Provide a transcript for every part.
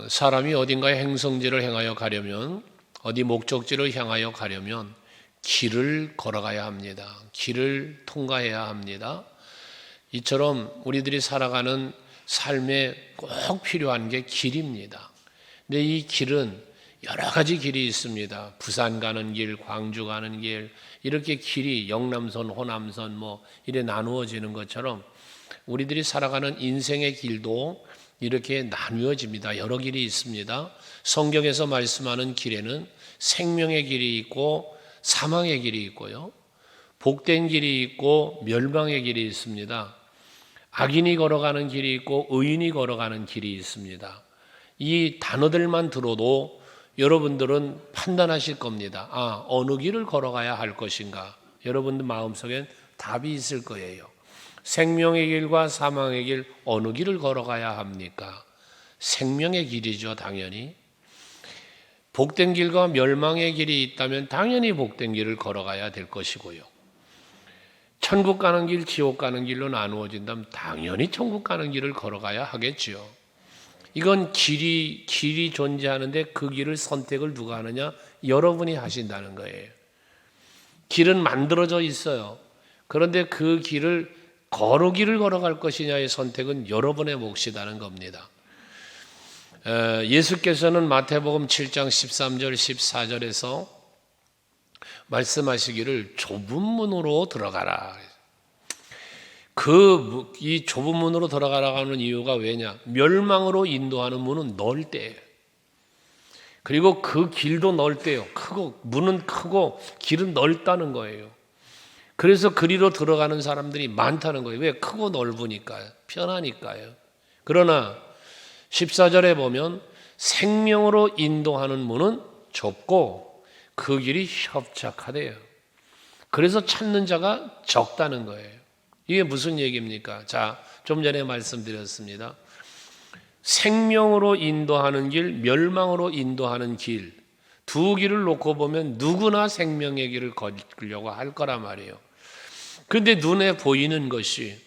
사람이 어딘가에 행성지를 향하여 가려면, 어디 목적지를 향하여 가려면 길을 걸어가야 합니다. 길을 통과해야 합니다. 이처럼 우리들이 살아가는 삶에 꼭 필요한 게 길입니다. 근데 이 길은 여러 가지 길이 있습니다. 부산 가는 길, 광주 가는 길, 이렇게 길이 영남선, 호남선 이래 나누어지는 것처럼 우리들이 살아가는 인생의 길도 이렇게 나누어집니다. 여러 길이 있습니다. 성경에서 말씀하는 길에는 생명의 길이 있고 사망의 길이 있고요. 복된 길이 있고 멸망의 길이 있습니다. 악인이 걸어가는 길이 있고 의인이 걸어가는 길이 있습니다. 이 단어들만 들어도 여러분들은 판단하실 겁니다. 어느 길을 걸어가야 할 것인가? 여러분들 마음속엔 답이 있을 거예요. 생명의 길과 사망의 길, 어느 길을 걸어가야 합니까? 생명의 길이죠, 당연히. 복된 길과 멸망의 길이 있다면 당연히 복된 길을 걸어가야 될 것이고요. 천국 가는 길, 지옥 가는 길로 나누어진다면 당연히 천국 가는 길을 걸어가야 하겠지요. 이건 길이 존재하는데 그 길을 선택을 누가 하느냐? 여러분이 하신다는 거예요. 길은 만들어져 있어요. 그런데 그 길을 길을 걸어갈 것이냐의 선택은 여러분의 몫이라는 겁니다. 예수께서는 마태복음 7장 13절 14절에서 말씀하시기를 좁은 문으로 들어가라. 이 좁은 문으로 들어가라고 하는 이유가 왜냐? 멸망으로 인도하는 문은 넓대요. 그리고 그 길도 넓대요. 문은 크고 길은 넓다는 거예요. 그래서 그리로 들어가는 사람들이 많다는 거예요. 왜? 크고 넓으니까요. 편하니까요. 그러나 14절에 보면 생명으로 인도하는 문은 좁고 그 길이 협착하대요. 그래서 찾는 자가 적다는 거예요. 이게 무슨 얘기입니까? 자, 좀 전에 말씀드렸습니다. 생명으로 인도하는 길, 멸망으로 인도하는 길, 두 길을 놓고 보면 누구나 생명의 길을 걸으려고 할 거란 말이에요. 그런데 눈에 보이는 것이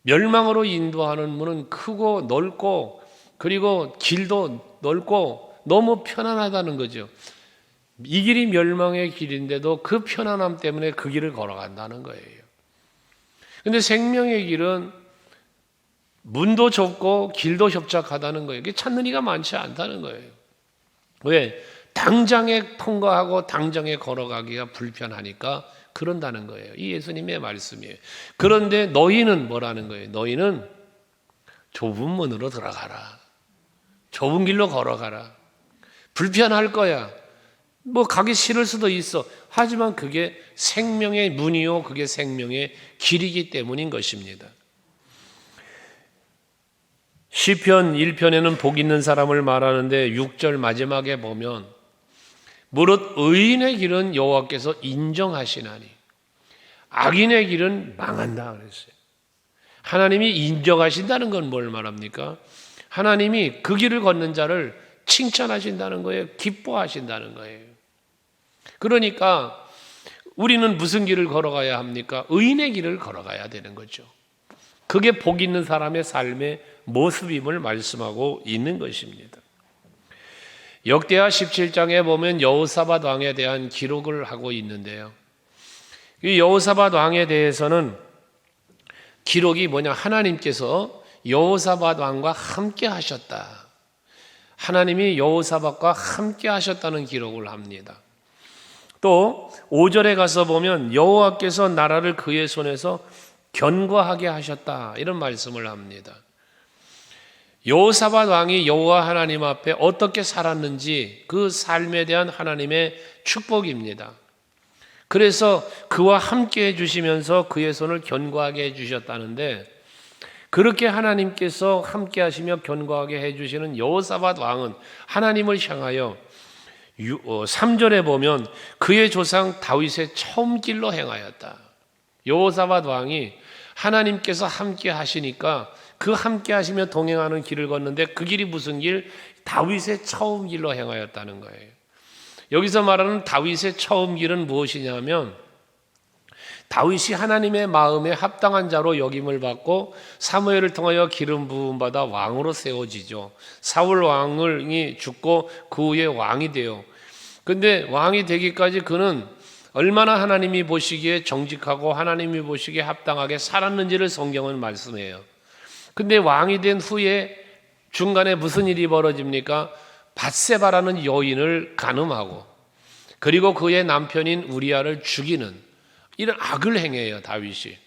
멸망으로 인도하는 문은 크고 넓고 그리고 길도 넓고 너무 편안하다는 거죠. 이 길이 멸망의 길인데도 그 편안함 때문에 그 길을 걸어간다는 거예요. 그런데 생명의 길은 문도 좁고 길도 협착하다는 거예요. 찾는 이가 많지 않다는 거예요. 왜? 당장에 통과하고 당장에 걸어가기가 불편하니까 그런다는 거예요. 이 예수님의 말씀이에요. 그런데 너희는 뭐라는 거예요? 너희는 좁은 문으로 들어가라. 좁은 길로 걸어가라. 불편할 거야. 가기 싫을 수도 있어. 하지만 그게 생명의 문이요, 그게 생명의 길이기 때문인 것입니다. 시편 1편에는 복 있는 사람을 말하는데 6절 마지막에 보면 무릇 의인의 길은 여호와께서 인정하시나니 악인의 길은 망한다 그랬어요. 하나님이 인정하신다는 건 뭘 말합니까? 하나님이 그 길을 걷는 자를 칭찬하신다는 거예요. 기뻐하신다는 거예요. 그러니까 우리는 무슨 길을 걸어가야 합니까? 의인의 길을 걸어가야 되는 거죠. 그게 복 있는 사람의 삶의 모습임을 말씀하고 있는 것입니다. 역대하 17장에 보면 여호사밧 왕에 대한 기록을 하고 있는데요. 이 여호사밧 왕에 대해서는 기록이 뭐냐? 하나님께서 여호사밧 왕과 함께 하셨다. 하나님이 여호사밧과 함께 하셨다는 기록을 합니다. 또 5절에 가서 보면 여호와께서 나라를 그의 손에서 견고하게 하셨다. 이런 말씀을 합니다. 여호사밧 왕이 여호와 하나님 앞에 어떻게 살았는지 그 삶에 대한 하나님의 축복입니다. 그래서 그와 함께 해주시면서 그의 손을 견고하게 해주셨다는데 그렇게 하나님께서 함께 하시며 견고하게 해주시는 여호사밧 왕은 하나님을 향하여 3절에 보면 그의 조상 다윗의 처음 길로 행하였다. 여호사밧 왕이 하나님께서 함께 하시니까 그 함께 하시며 동행하는 길을 걷는데 그 길이 무슨 길? 다윗의 처음 길로 행하였다는 거예요. 여기서 말하는 다윗의 처음 길은 무엇이냐면 다윗이 하나님의 마음에 합당한 자로 여김을 받고 사무엘을 통하여 기름 부음 받아 왕으로 세워지죠. 사울 왕이 죽고 그 후에 왕이 돼요. 근데 왕이 되기까지 그는 얼마나 하나님이 보시기에 정직하고 하나님이 보시기에 합당하게 살았는지를 성경은 말씀해요. 근데 왕이 된 후에 중간에 무슨 일이 벌어집니까? 밧세바라는 여인을 간음하고 그리고 그의 남편인 우리아를 죽이는 이런 악을 행해요, 다윗이.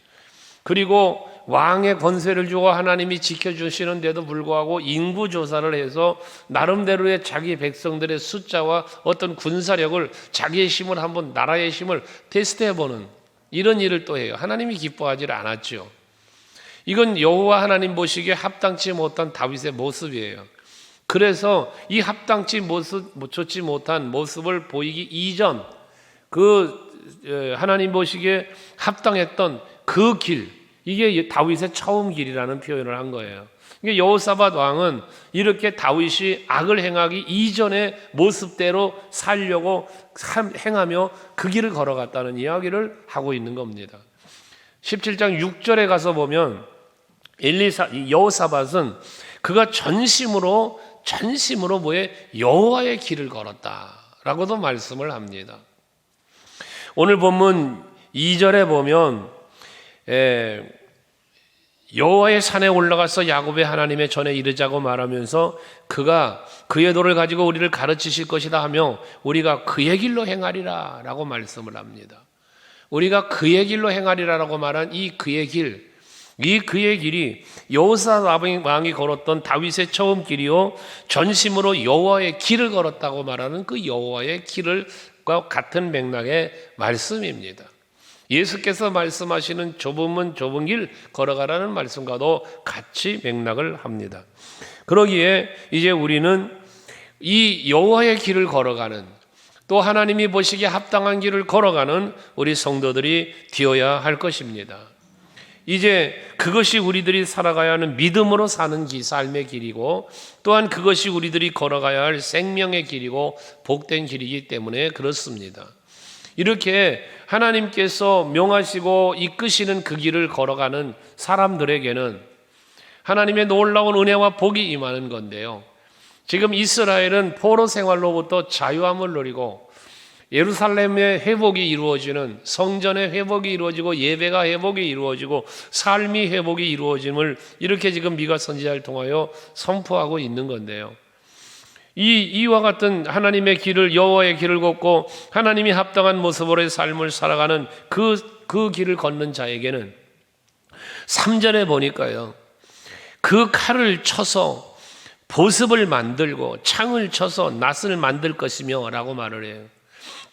그리고 왕의 권세를 주고 하나님이 지켜주시는데도 불구하고 인구조사를 해서 나름대로의 자기 백성들의 숫자와 어떤 군사력을 자기의 힘을 한번 나라의 힘을 테스트해보는 이런 일을 또 해요. 하나님이 기뻐하지 않았죠. 이건 여호와 하나님 보시기에 합당치 못한 다윗의 모습이에요. 그래서 이 합당치 좋지 못한 모습을 보이기 이전 하나님 보시기에 합당했던 그 길, 이게 다윗의 처음 길이라는 표현을 한 거예요. 여호사밧 왕은 이렇게 다윗이 악을 행하기 이전의 모습대로 살려고 행하며 그 길을 걸어갔다는 이야기를 하고 있는 겁니다. 17장 6절에 가서 보면 여호사밧은 그가 전심으로 여호와의 길을 걸었다라고도 말씀을 합니다. 오늘 본문 2절에 보면 여호와의 산에 올라가서 야곱의 하나님의 전에 이르자고 말하면서 그가 그의 도를 가지고 우리를 가르치실 것이다 하며 우리가 그의 길로 행하리라 라고 말씀을 합니다. 우리가 그의 길로 행하리라 라고 말한 이 그의 길이 여호사밧 왕이 걸었던 다윗의 처음 길이요 전심으로 여호와의 길을 걸었다고 말하는 그 여호와의 길과 같은 맥락의 말씀입니다. 예수께서 말씀하시는 좁은 길 걸어가라는 말씀과도 같이 맥락을 합니다. 그러기에 이제 우리는 이 여호와의 길을 걸어가는, 또 하나님이 보시기에 합당한 길을 걸어가는 우리 성도들이 되어야 할 것입니다. 이제 그것이 우리들이 살아가야 하는 믿음으로 사는 삶의 길이고, 또한 그것이 우리들이 걸어가야 할 생명의 길이고 복된 길이기 때문에 그렇습니다. 이렇게 하나님께서 명하시고 이끄시는 그 길을 걸어가는 사람들에게는 하나님의 놀라운 은혜와 복이 임하는 건데요. 지금 이스라엘은 포로 생활로부터 자유함을 누리고 예루살렘의 회복이 이루어지는, 성전의 회복이 이루어지고 예배가 회복이 이루어지고 삶이 회복이 이루어짐을 이렇게 지금 미가 선지자를 통하여 선포하고 있는 건데요. 이와 같은 하나님의 길을, 여호와의 길을 걷고 하나님이 합당한 모습으로의 삶을 살아가는 그 길을 걷는 자에게는 3절에 보니까요, 그 칼을 쳐서 보습을 만들고 창을 쳐서 낫을 만들 것이며 라고 말을 해요.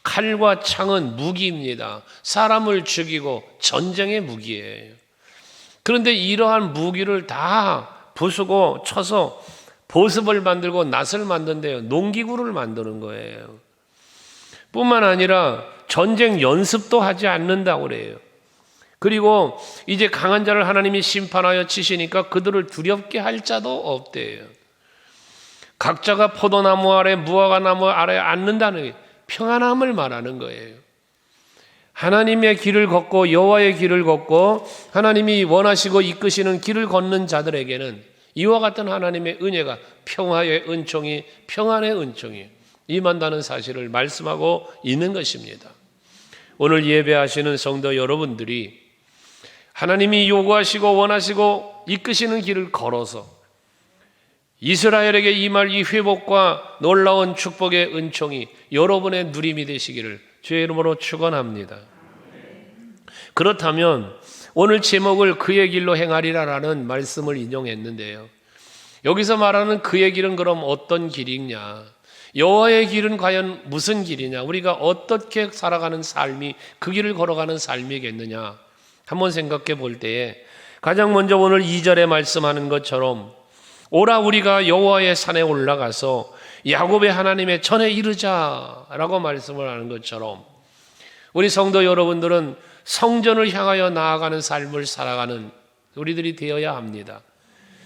칼과 창은 무기입니다. 사람을 죽이고 전쟁의 무기예요. 그런데 이러한 무기를 다 부수고 쳐서 보습을 만들고 낫을 만든대요. 농기구를 만드는 거예요. 뿐만 아니라 전쟁 연습도 하지 않는다고 그래요. 그리고 이제 강한 자를 하나님이 심판하여 치시니까 그들을 두렵게 할 자도 없대요. 각자가 포도나무 아래 무화과나무 아래 앉는다는 평안함을 말하는 거예요. 하나님의 길을 걷고 여호와의 길을 걷고 하나님이 원하시고 이끄시는 길을 걷는 자들에게는 이와 같은 하나님의 은혜가, 평화의 은총이, 평안의 은총이 임한다는 사실을 말씀하고 있는 것입니다. 오늘 예배하시는 성도 여러분들이 하나님이 요구하시고 원하시고 이끄시는 길을 걸어서 이스라엘에게 임할 이 회복과 놀라운 축복의 은총이 여러분의 누림이 되시기를 주의 이름으로 축원합니다. 그렇다면 오늘 제목을 그의 길로 행하리라라는 말씀을 인용했는데요. 여기서 말하는 그의 길은 그럼 어떤 길이냐? 여호와의 길은 과연 무슨 길이냐? 우리가 어떻게 살아가는 삶이 그 길을 걸어가는 삶이겠느냐? 한번 생각해 볼 때에 가장 먼저 오늘 2절에 말씀하는 것처럼 오라 우리가 여호와의 산에 올라가서 야곱의 하나님의 전에 이르자라고 말씀을 하는 것처럼 우리 성도 여러분들은 성전을 향하여 나아가는 삶을 살아가는 우리들이 되어야 합니다.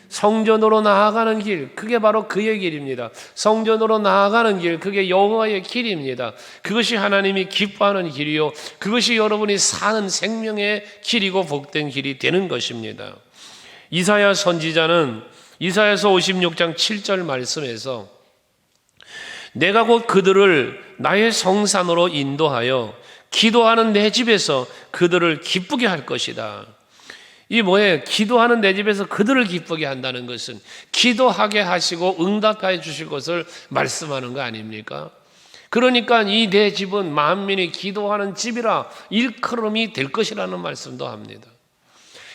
성전으로 나아가는 길, 그게 바로 그의 길입니다. 성전으로 나아가는 길, 그게 여호와의 길입니다. 그것이 하나님이 기뻐하는 길이요, 그것이 여러분이 사는 생명의 길이고 복된 길이 되는 것입니다. 이사야 선지자는 이사야서 56장 7절 말씀에서 내가 곧 그들을 나의 성산으로 인도하여 기도하는 내 집에서 그들을 기쁘게 할 것이다. 이 뭐예요? 기도하는 내 집에서 그들을 기쁘게 한다는 것은 기도하게 하시고 응답해 주실 것을 말씀하는 거 아닙니까? 그러니까 이 내 집은 만민이 기도하는 집이라 일컬음이 될 것이라는 말씀도 합니다.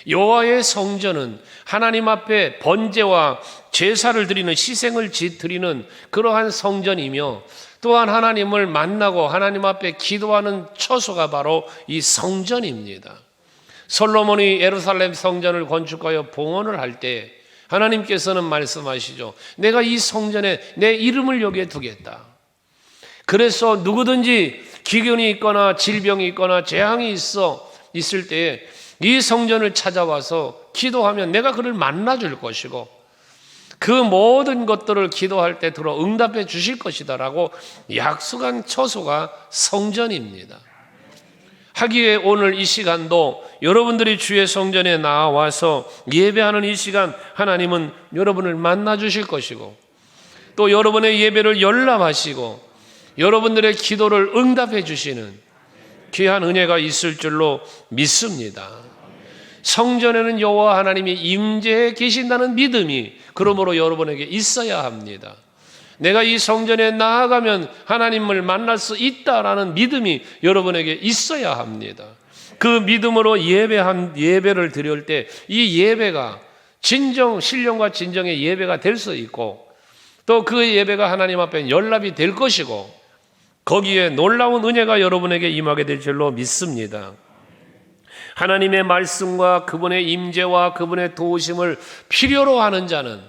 여호와의 성전은 하나님 앞에 번제와 제사를 드리는, 희생을 드리는 그러한 성전이며, 또한 하나님을 만나고 하나님 앞에 기도하는 처소가 바로 이 성전입니다. 솔로몬이 예루살렘 성전을 건축하여 봉헌을 할 때 하나님께서는 말씀하시죠. 내가 이 성전에 내 이름을 여기에 두겠다. 그래서 누구든지 기근이 있거나 질병이 있거나 재앙이 있을 때 이 성전을 찾아와서 기도하면 내가 그를 만나줄 것이고 그 모든 것들을 기도할 때 들어 응답해 주실 것이다 라고 약속한 처소가 성전입니다. 하기에 오늘 이 시간도 여러분들이 주의 성전에 나와서 예배하는 이 시간, 하나님은 여러분을 만나 주실 것이고 또 여러분의 예배를 열람하시고 여러분들의 기도를 응답해 주시는 귀한 은혜가 있을 줄로 믿습니다. 성전에는 여호와 하나님이 임재해 계신다는 믿음이 그러므로 여러분에게 있어야 합니다. 내가 이 성전에 나아가면 하나님을 만날 수 있다라는 믿음이 여러분에게 있어야 합니다. 그 믿음으로 예배를 드릴 때 이 예배가 신령과 진정의 예배가 될 수 있고 또 그 예배가 하나님 앞에 연락이 될 것이고 거기에 놀라운 은혜가 여러분에게 임하게 될 줄로 믿습니다. 하나님의 말씀과 그분의 임재와 그분의 도우심을 필요로 하는 자는,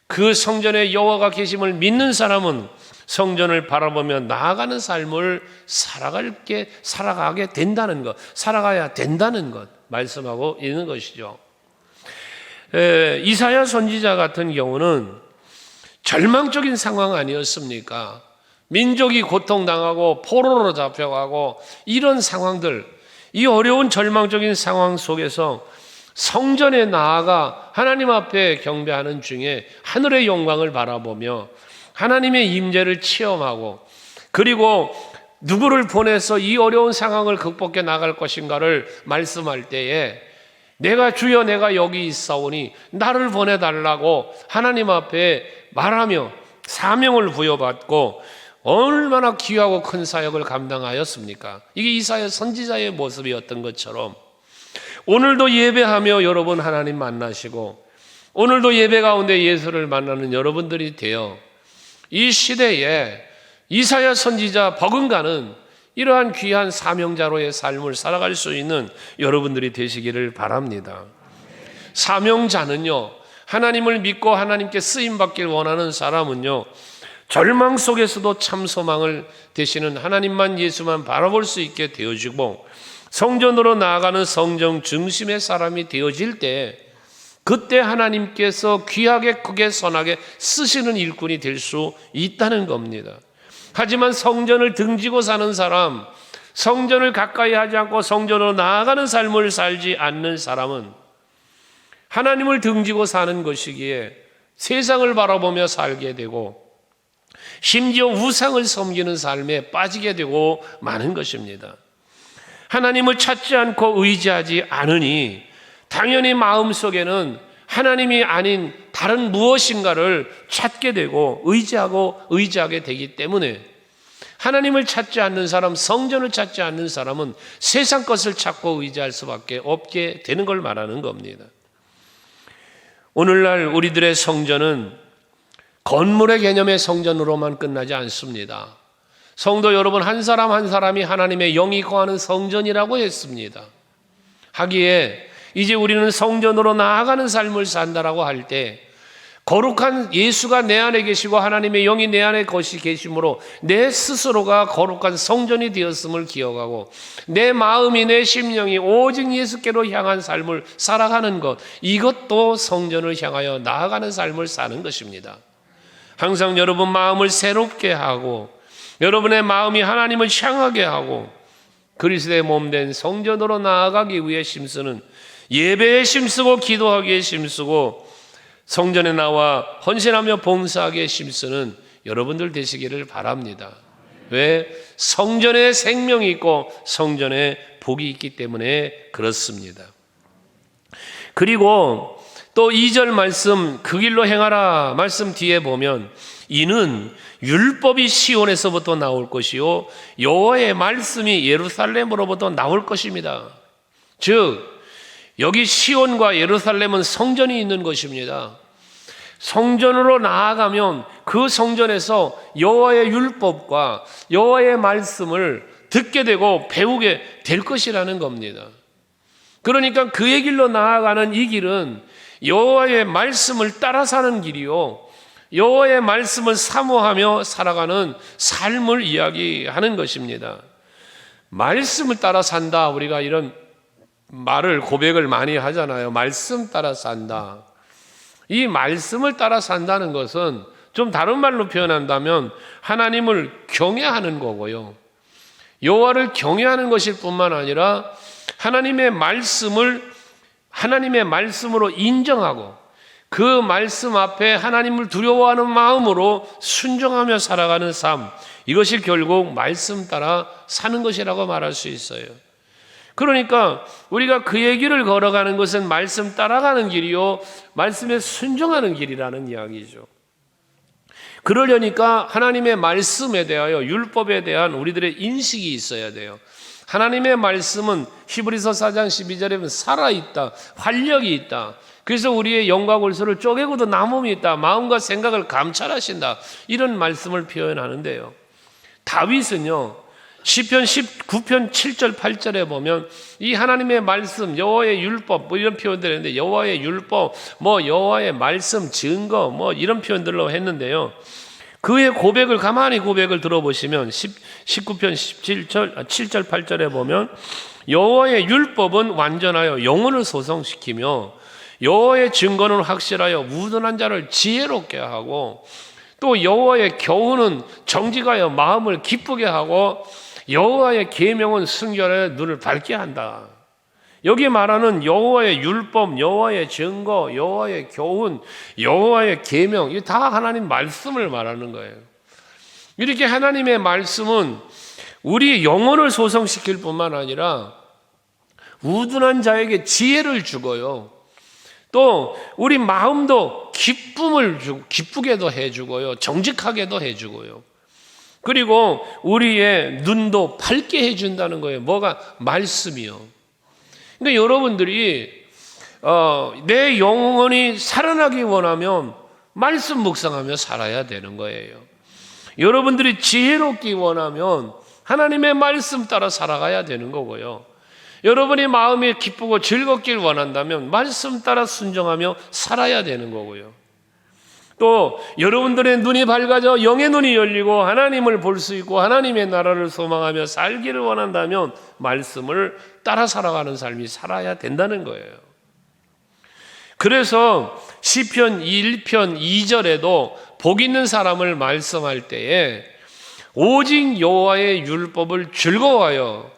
그 성전에 여호와가 계심을 믿는 사람은 성전을 바라보며 나아가는 삶을 살아가게 된다는 것, 살아가야 된다는 것 말씀하고 있는 것이죠. 이사야 선지자 같은 경우는 절망적인 상황 아니었습니까? 민족이 고통당하고 포로로 잡혀가고 이런 상황들, 이 어려운 절망적인 상황 속에서 성전에 나아가 하나님 앞에 경배하는 중에 하늘의 영광을 바라보며 하나님의 임재를 체험하고 그리고 누구를 보내서 이 어려운 상황을 극복해 나갈 것인가를 말씀할 때에 내가 주여 내가 여기 있사오니 나를 보내달라고 하나님 앞에 말하며 사명을 부여받고 얼마나 귀하고 큰 사역을 감당하였습니까? 이게 이사야 선지자의 모습이었던 것처럼 오늘도 예배하며 여러분 하나님 만나시고 오늘도 예배 가운데 예수를 만나는 여러분들이 되어 이 시대에 이사야 선지자 버금가는 이러한 귀한 사명자로의 삶을 살아갈 수 있는 여러분들이 되시기를 바랍니다. 사명자는요, 하나님을 믿고 하나님께 쓰임받길 원하는 사람은요, 절망 속에서도 참 소망을 되시는 하나님만 예수만 바라볼 수 있게 되어지고 성전으로 나아가는 성전 중심의 사람이 되어질 때 그때 하나님께서 귀하게 크게 선하게 쓰시는 일꾼이 될 수 있다는 겁니다. 하지만 성전을 등지고 사는 사람, 성전을 가까이 하지 않고 성전으로 나아가는 삶을 살지 않는 사람은 하나님을 등지고 사는 것이기에 세상을 바라보며 살게 되고 심지어 우상을 섬기는 삶에 빠지게 되고 마는 것입니다. 하나님을 찾지 않고 의지하지 않으니 당연히 마음속에는 하나님이 아닌 다른 무엇인가를 찾게 되고 의지하게 되기 때문에 하나님을 찾지 않는 사람, 성전을 찾지 않는 사람은 세상 것을 찾고 의지할 수밖에 없게 되는 걸 말하는 겁니다. 오늘날 우리들의 성전은 건물의 개념의 성전으로만 끝나지 않습니다. 성도 여러분 한 사람 한 사람이 하나님의 영이 거하는 성전이라고 했습니다. 하기에 이제 우리는 성전으로 나아가는 삶을 산다라고 할 때 거룩한 예수가 내 안에 계시고 하나님의 영이 내 안에 계심으로 내 스스로가 거룩한 성전이 되었음을 기억하고 내 마음이 내 심령이 오직 예수께로 향한 삶을 살아가는 것, 이것도 성전을 향하여 나아가는 삶을 사는 것입니다. 항상 여러분 마음을 새롭게 하고 여러분의 마음이 하나님을 향하게 하고 그리스도의 몸된 성전으로 나아가기 위해 힘쓰는, 예배에 힘쓰고 기도하기에 힘쓰고 성전에 나와 헌신하며 봉사하기에 힘쓰는 여러분들 되시기를 바랍니다. 왜? 성전에 생명이 있고 성전에 복이 있기 때문에 그렇습니다. 그리고 또 2절 말씀, 그 길로 행하라 말씀 뒤에 보면 이는 율법이 시온에서부터 나올 것이요 여호와의 말씀이 예루살렘으로부터 나올 것입니다. 즉 여기 시온과 예루살렘은 성전이 있는 것입니다. 성전으로 나아가면 그 성전에서 여호와의 율법과 여호와의 말씀을 듣게 되고 배우게 될 것이라는 겁니다. 그러니까 그의 길로 나아가는 이 길은 여호와의 말씀을 따라 사는 길이요 여호와의 말씀을 사모하며 살아가는 삶을 이야기하는 것입니다. 말씀을 따라 산다, 우리가 이런 말을 고백을 많이 하잖아요. 말씀 따라 산다. 이 말씀을 따라 산다는 것은 좀 다른 말로 표현한다면 하나님을 경외하는 거고요. 여호와를 경외하는 것일 뿐만 아니라 하나님의 말씀을 하나님의 말씀으로 인정하고 그 말씀 앞에 하나님을 두려워하는 마음으로 순종하며 살아가는 삶, 이것이 결국 말씀 따라 사는 것이라고 말할 수 있어요. 그러니까 우리가 그의 길을 걸어가는 것은 말씀 따라가는 길이요 말씀에 순종하는 길이라는 이야기죠. 그러려니까 하나님의 말씀에 대하여 율법에 대한 우리들의 인식이 있어야 돼요. 하나님의 말씀은 히브리서 4장 12절에 보면 살아있다, 활력이 있다. 그래서 우리의 영과 골수를 쪼개고도 남음이 있다, 마음과 생각을 감찰하신다, 이런 말씀을 표현하는데요. 다윗은요 시편 19편 7절 8절에 보면 이 하나님의 말씀, 여호와의 율법 뭐 이런 표현들을 했는데 여호와의 율법, 뭐 여호와의 말씀, 증거 뭐 이런 표현들로 했는데요. 그의 고백을 가만히 고백을 들어보시면 19편 7절 8절에 보면 여호와의 율법은 완전하여 영혼을 소성시키며 여호와의 증거는 확실하여 무던한 자를 지혜롭게 하고 또 여호와의 교훈은 정직하여 마음을 기쁘게 하고 여호와의 계명은 순결하여 눈을 밝게 한다. 여기 말하는 여호와의 율법, 여호와의 증거, 여호와의 교훈, 여호와의 계명, 이게 다 하나님 말씀을 말하는 거예요. 이렇게 하나님의 말씀은 우리 영혼을 소성시킬 뿐만 아니라 우둔한 자에게 지혜를 주고요. 또 우리 마음도 기쁨을 주고 기쁘게도 해주고요, 정직하게도 해주고요. 그리고 우리의 눈도 밝게 해준다는 거예요. 뭐가? 말씀이요. 그러니까 여러분들이 내 영혼이 살아나기 원하면 말씀 묵상하며 살아야 되는 거예요. 여러분들이 지혜롭기 원하면 하나님의 말씀 따라 살아가야 되는 거고요. 여러분이 마음이 기쁘고 즐겁길 원한다면 말씀 따라 순종하며 살아야 되는 거고요. 또 여러분들의 눈이 밝아져 영의 눈이 열리고 하나님을 볼 수 있고 하나님의 나라를 소망하며 살기를 원한다면 말씀을 따라 살아가는 삶이 살아야 된다는 거예요. 그래서 시편 1편 2절에도 복 있는 사람을 말씀할 때에 오직 여호와의 율법을 즐거워하여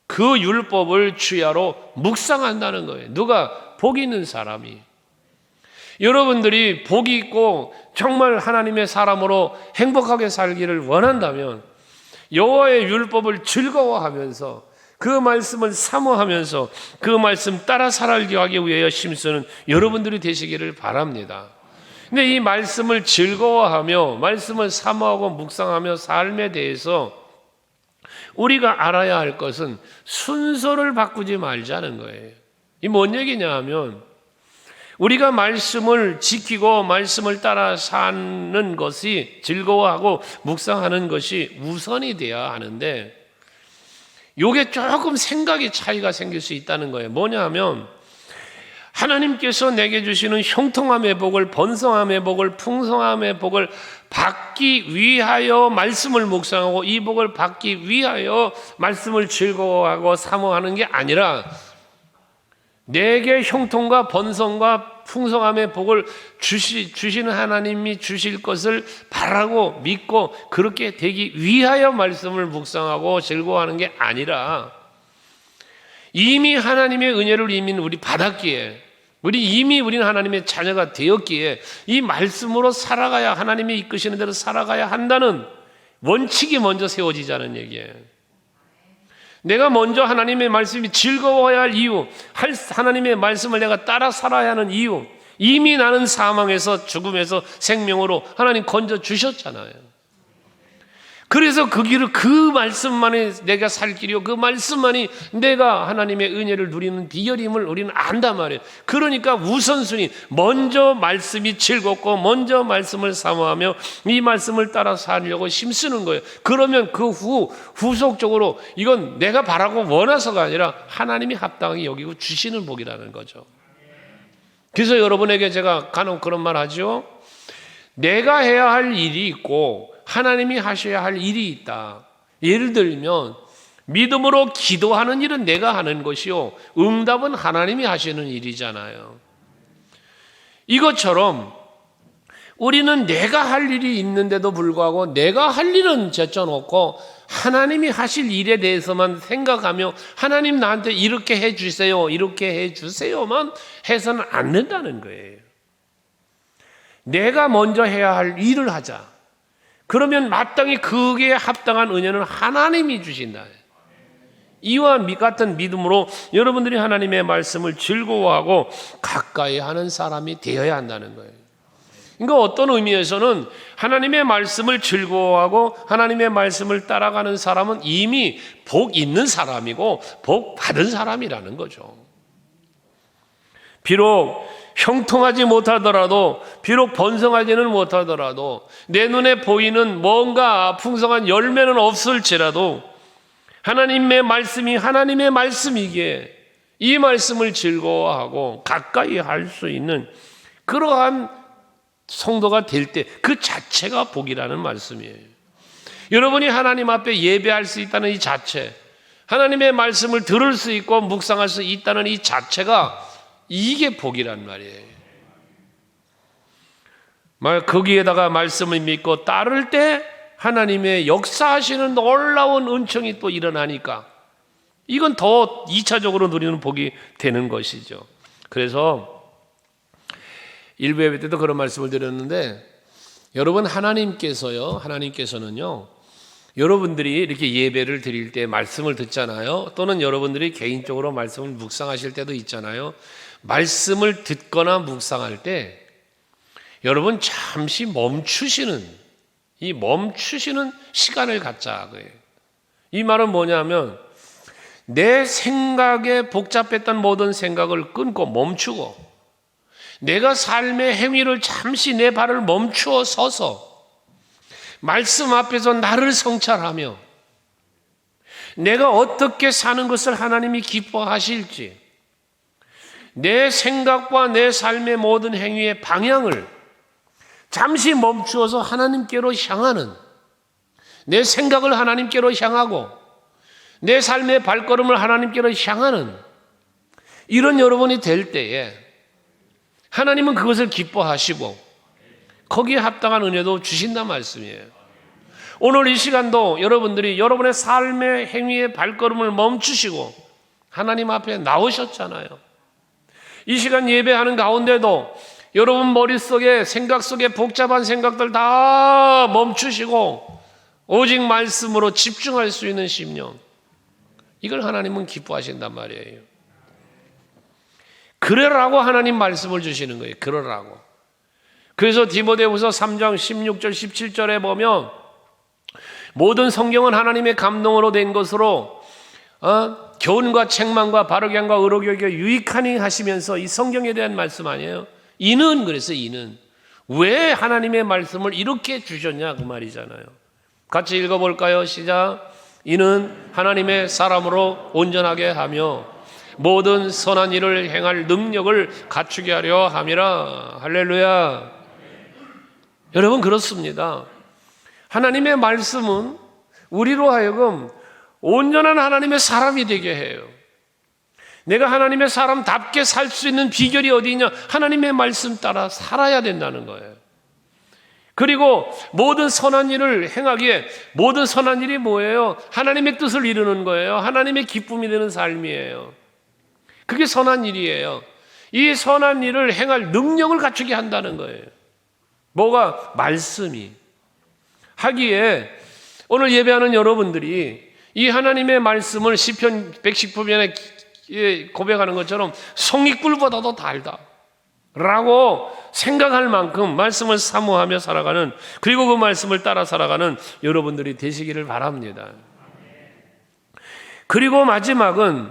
그 율법을 주야로 묵상한다는 거예요. 누가? 복 있는 사람이. 여러분들이 복이 있고 정말 하나님의 사람으로 행복하게 살기를 원한다면 여호와의 율법을 즐거워하면서 그 말씀을 사모하면서 그 말씀 따라 살아가기 위하여 힘쓰는 여러분들이 되시기를 바랍니다. 근데 이 말씀을 즐거워하며 말씀을 사모하고 묵상하며 삶에 대해서 우리가 알아야 할 것은 순서를 바꾸지 말자는 거예요. 이 뭔 얘기냐 하면 우리가 말씀을 지키고 말씀을 따라 사는 것이 즐거워하고 묵상하는 것이 우선이 되어야 하는데 이게 조금 생각의 차이가 생길 수 있다는 거예요. 뭐냐 하면 하나님께서 내게 주시는 형통함의 복을, 번성함의 복을, 풍성함의 복을 받기 위하여 말씀을 묵상하고 이 복을 받기 위하여 말씀을 즐거워하고 사모하는 게 아니라 내게 형통과 번성과 풍성함의 복을 주시는 하나님이 주실 것을 바라고 믿고 그렇게 되기 위하여 말씀을 묵상하고 즐거워하는 게 아니라 이미 하나님의 은혜를 이미 우리 받았기에 우리는 하나님의 자녀가 되었기에 이 말씀으로 살아가야, 하나님이 이끄시는 대로 살아가야 한다는 원칙이 먼저 세워지자는 얘기예요. 내가 먼저 하나님의 말씀이 즐거워야 할 이유, 하나님의 말씀을 내가 따라 살아야 하는 이유, 이미 나는 사망에서 죽음에서 생명으로 하나님 건져 주셨잖아요. 그래서 그 길을, 그 말씀만이 내가 살 길이요, 그 말씀만이 내가 하나님의 은혜를 누리는 비결임을 우리는 안단 말이에요. 그러니까 우선순위, 먼저 말씀이 즐겁고 먼저 말씀을 사모하며 이 말씀을 따라 살려고 힘쓰는 거예요. 그러면 그 후속적으로 이건 내가 바라고 원해서가 아니라 하나님이 합당하게 여기고 주시는 복이라는 거죠. 그래서 여러분에게 제가 간혹 그런 말 하죠. 내가 해야 할 일이 있고 하나님이 하셔야 할 일이 있다. 예를 들면 믿음으로 기도하는 일은 내가 하는 것이요, 응답은 하나님이 하시는 일이잖아요. 이것처럼 우리는 내가 할 일이 있는데도 불구하고 내가 할 일은 제쳐놓고 하나님이 하실 일에 대해서만 생각하며 하나님 나한테 이렇게 해주세요, 이렇게 해주세요만 해서는 안 된다는 거예요. 내가 먼저 해야 할 일을 하자. 그러면 마땅히 그게 합당한 은혜는 하나님이 주신다. 이와 같은 믿음으로 여러분들이 하나님의 말씀을 즐거워하고 가까이 하는 사람이 되어야 한다는 거예요. 그러니까 어떤 의미에서는 하나님의 말씀을 즐거워하고 하나님의 말씀을 따라가는 사람은 이미 복 있는 사람이고 복 받은 사람이라는 거죠. 비록 형통하지 못하더라도, 비록 번성하지는 못하더라도, 내 눈에 보이는 뭔가 풍성한 열매는 없을지라도 하나님의 말씀이 하나님의 말씀이기에 이 말씀을 즐거워하고 가까이 할 수 있는 그러한 성도가 될 때 그 자체가 복이라는 말씀이에요. 여러분이 하나님 앞에 예배할 수 있다는 이 자체, 하나님의 말씀을 들을 수 있고 묵상할 수 있다는 이 자체가 이게 복이란 말이에요. 거기에다가 말씀을 믿고 따를 때 하나님의 역사하시는 놀라운 은총이 또 일어나니까 이건 더 2차적으로 누리는 복이 되는 것이죠. 그래서 일부 예배 때도 그런 말씀을 드렸는데, 여러분 하나님께서는요, 여러분들이 이렇게 예배를 드릴 때 말씀을 듣잖아요. 또는 여러분들이 개인적으로 말씀을 묵상하실 때도 있잖아요. 말씀을 듣거나 묵상할 때 여러분 잠시 멈추시는 시간을 갖자고요. 이 말은 뭐냐면 내 생각에 복잡했던 모든 생각을 끊고 멈추고 내가 삶의 행위를 잠시 내 발을 멈추어 서서 말씀 앞에서 나를 성찰하며 내가 어떻게 사는 것을 하나님이 기뻐하실지, 내 생각과 내 삶의 모든 행위의 방향을 잠시 멈추어서 하나님께로 향하는, 내 생각을 하나님께로 향하고 내 삶의 발걸음을 하나님께로 향하는 이런 여러분이 될 때에 하나님은 그것을 기뻐하시고 거기에 합당한 은혜도 주신단 말씀이에요. 오늘 이 시간도 여러분들이 여러분의 삶의 행위의 발걸음을 멈추시고 하나님 앞에 나오셨잖아요. 이 시간 예배하는 가운데도 여러분 머릿속에, 생각 속에 복잡한 생각들 다 멈추시고 오직 말씀으로 집중할 수 있는 심령, 이걸 하나님은 기뻐하신단 말이에요. 그러라고 하나님 말씀을 주시는 거예요. 그러라고. 그래서 디모데후서 3장 16절 17절에 보면 모든 성경은 하나님의 감동으로 된 것으로 교훈과 책망과 바르게 함과 의로교육에 유익하니 하시면서 이 성경에 대한 말씀 아니에요. 이는 그래서 이는 왜 하나님의 말씀을 이렇게 주셨냐 그 말이잖아요. 같이 읽어볼까요? 시작. 이는 하나님의 사람으로 온전하게 하며 모든 선한 일을 행할 능력을 갖추게 하려 함이라. 할렐루야. 여러분, 그렇습니다. 하나님의 말씀은 우리로 하여금 온전한 하나님의 사람이 되게 해요. 내가 하나님의 사람답게 살 수 있는 비결이 어디 있냐? 하나님의 말씀 따라 살아야 된다는 거예요. 그리고 모든 선한 일을 행하기에, 모든 선한 일이 뭐예요? 하나님의 뜻을 이루는 거예요. 하나님의 기쁨이 되는 삶이에요. 그게 선한 일이에요. 이 선한 일을 행할 능력을 갖추게 한다는 거예요. 뭐가? 말씀이. 하기에 오늘 예배하는 여러분들이 이 하나님의 말씀을 시편 119편에 고백하는 것처럼 송이꿀보다도 달다 라고 생각할 만큼 말씀을 사모하며 살아가는, 그리고 그 말씀을 따라 살아가는 여러분들이 되시기를 바랍니다. 그리고 마지막은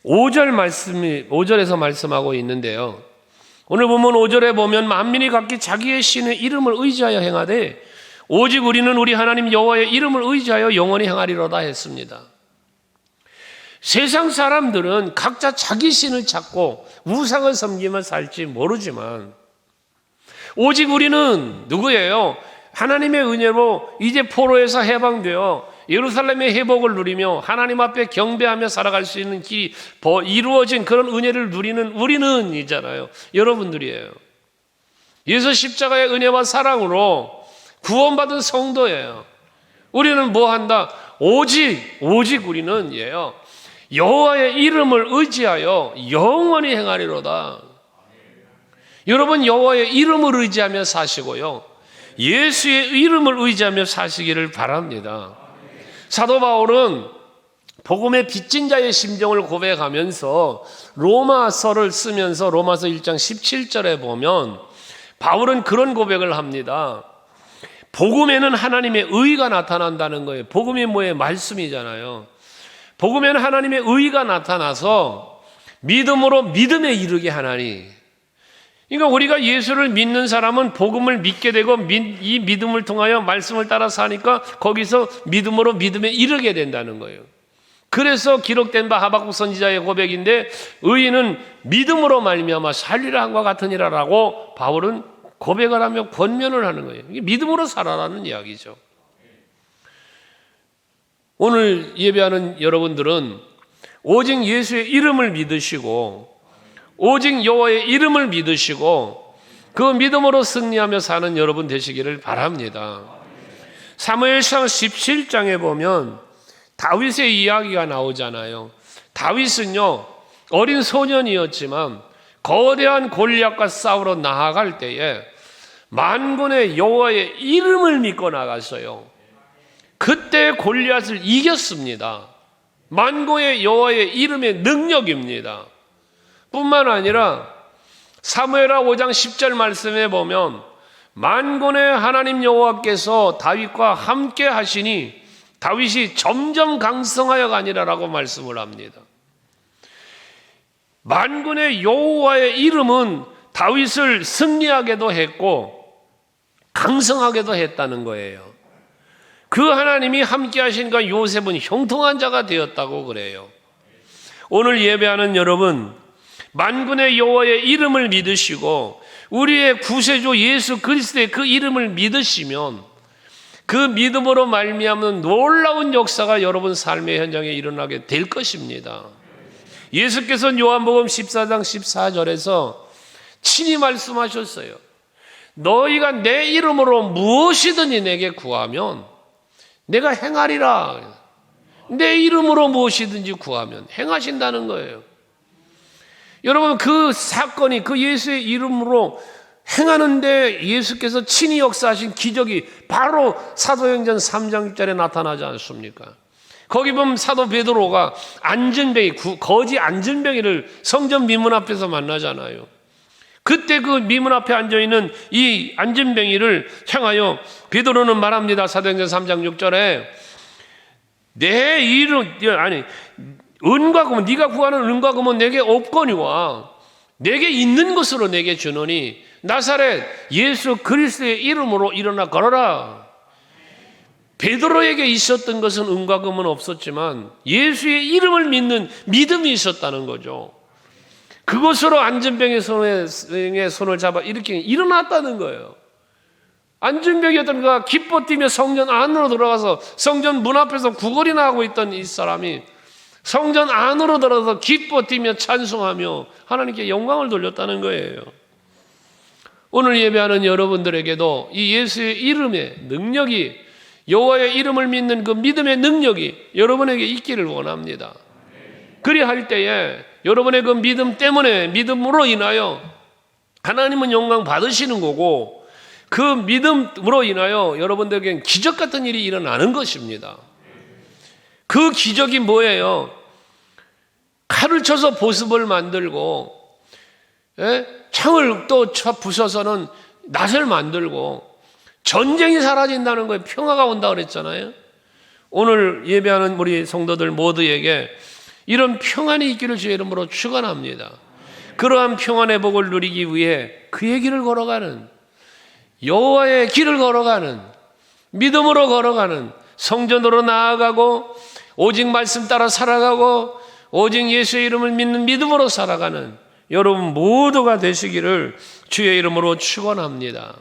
5절에서 말씀하고 있는데요. 오늘 보면 5절에 보면 만민이 각기 자기의 신의 이름을 의지하여 행하되 오직 우리는 우리 하나님 여호와의 이름을 의지하여 영원히 행하리로다 했습니다. 세상 사람들은 각자 자기 신을 찾고 우상을 섬기며 살지 모르지만 오직 우리는 누구예요? 하나님의 은혜로 이제 포로에서 해방되어 예루살렘의 회복을 누리며 하나님 앞에 경배하며 살아갈 수 있는 길이 이루어진 그런 은혜를 누리는 우리는 이잖아요. 여러분들이에요. 예수 십자가의 은혜와 사랑으로 구원받은 성도예요. 우리는 뭐 한다? 오직 우리는 예요. 여호와의 이름을 의지하여 영원히 행하리로다. 여러분, 여호와의 이름을 의지하며 사시고요, 예수의 이름을 의지하며 사시기를 바랍니다. 사도 바울은 복음의 빚진 자의 심정을 고백하면서 로마서를 쓰면서 로마서 1장 17절에 보면 바울은 그런 고백을 합니다. 복음에는 하나님의 의가 나타난다는 거예요. 복음이 뭐예요? 말씀이잖아요. 복음에는 하나님의 의가 나타나서 믿음으로 믿음에 이르게 하나니. 그러니까 우리가 예수를 믿는 사람은 복음을 믿게 되고 이 믿음을 통하여 말씀을 따라 사니까 거기서 믿음으로 믿음에 이르게 된다는 거예요. 그래서 기록된 바 하박국 선지자의 고백인데 의인은 믿음으로 말미암아 살리라 함과 같으니라라고 바울은 고백을 하며 권면을 하는 거예요. 이게 믿음으로 살아라는 이야기죠. 오늘 예배하는 여러분들은 오직 예수의 이름을 믿으시고 오직 여호와의 이름을 믿으시고 그 믿음으로 승리하며 사는 여러분 되시기를 바랍니다. 사무엘상 17장에 보면 다윗의 이야기가 나오잖아요. 다윗은요, 어린 소년이었지만 거대한 골리앗과 싸우러 나아갈 때에 만군의 여호와의 이름을 믿고 나갔어요. 그때 골리앗을 이겼습니다. 만군의 여호와의 이름의 능력입니다. 뿐만 아니라 사무엘하 5장 10절 말씀에 보면 만군의 하나님 여호와께서 다윗과 함께 하시니 다윗이 점점 강성하여 가니라라고 말씀을 합니다. 만군의 여호와의 이름은 다윗을 승리하게도 했고 강성하게도 했다는 거예요. 그 하나님이 함께 하시니까 요셉은 형통한 자가 되었다고 그래요. 오늘 예배하는 여러분, 만군의 여호와의 이름을 믿으시고 우리의 구세주 예수 그리스도의 그 이름을 믿으시면 그 믿음으로 말미암는 놀라운 역사가 여러분 삶의 현장에 일어나게 될 것입니다. 예수께서는 요한복음 14장 14절에서 친히 말씀하셨어요. 너희가 내 이름으로 무엇이든지 내게 구하면 내가 행하리라. 내 이름으로 무엇이든지 구하면 행하신다는 거예요. 여러분, 그 사건이 그 예수의 이름으로 행하는데 예수께서 친히 역사하신 기적이 바로 사도행전 3장 6절에 나타나지 않습니까? 거기 보면 사도 베드로가 거지 안전뱅이를 성전 미문 앞에서 만나잖아요. 그때 그 미문 앞에 앉아있는 이 안전뱅이를 향하여 베드로는 말합니다. 사도행전 3장 6절에 내 이름, 은과 금은 네가 구하는 은과 금은 내게 없거니와 내게 있는 것으로 내게 주노니 나사렛 예수 그리스도의 이름으로 일어나 걸어라. 베드로에게 있었던 것은 은과 금은 없었지만 예수의 이름을 믿는 믿음이 있었다는 거죠. 그것으로 안전병의 손을 잡아 이렇게 일어났다는 거예요. 안전병이었던 그가 기뻐 뛰며 성전 안으로 들어가서 성전 문 앞에서 구걸이나 하고 있던 이 사람이 성전 안으로 들어가서 기뻐 뛰며 찬송하며 하나님께 영광을 돌렸다는 거예요. 오늘 예배하는 여러분들에게도 이 예수의 이름의 능력이, 여호와의 이름을 믿는 그 믿음의 능력이 여러분에게 있기를 원합니다. 그리할 때에 여러분의 그 믿음 때문에, 믿음으로 인하여 하나님은 영광 받으시는 거고, 그 믿음으로 인하여 여러분들에게는 기적 같은 일이 일어나는 것입니다. 그 기적이 뭐예요? 칼을 쳐서 보습을 만들고, 창을 또 부숴서는 낫을 만들고, 전쟁이 사라진다는 거예요. 평화가 온다 그랬잖아요. 오늘 예배하는 우리 성도들 모두에게 이런 평안이 있기를 주의 이름으로 축원합니다. 그러한 평안의 복을 누리기 위해 그의 길을 걸어가는, 여호와의 길을 걸어가는, 믿음으로 걸어가는, 성전으로 나아가고 오직 말씀 따라 살아가고 오직 예수의 이름을 믿는 믿음으로 살아가는 여러분 모두가 되시기를 주의 이름으로 축원합니다.